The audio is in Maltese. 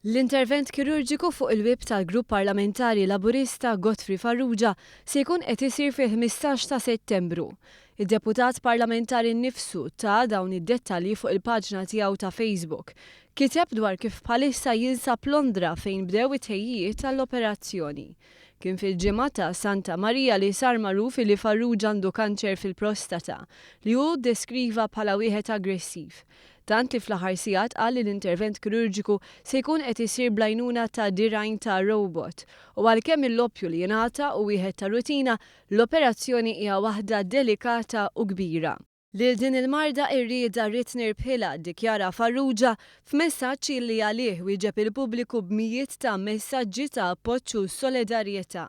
L-intervent kirurġiku fuq il-wib tal-Grupp Parlamentari Laburista Godfrey Farrugia se jkun qed isir fil-15 ta' Settembru. Id-deputat parlamentari nnifsu ta' dawn id-dettalji fuq il-paġna tiegħu ta' Facebook. Kiteb dwar kif bħalissa jinsab Londra fejn bdew it-tejjijiet tal-operazzjoni. Kien fil-ġimgħa ta' Santa Marija li sar magħruf li Farrugia għandu kanċer fil-prostata li hu deskriva bħala wieħed aggressiv. Tant li fl-aħħar sigħat qal li l-intervent kirurġiku se jkun qed isir bl-għajnuna ta' dirgħin ta' robot u għalkemm il-loppju li jingħata u wieħed ta' rutina, l-operazzjoni hija waħda delikata u kbira. Lil din il-marda irrieda rrid nirbħilha ddikjara Farrugia f'messaġġ li għalih wieġeb il-pubbliku b'mijiet ta' messaġġi ta' appoġġ u solidarjetà.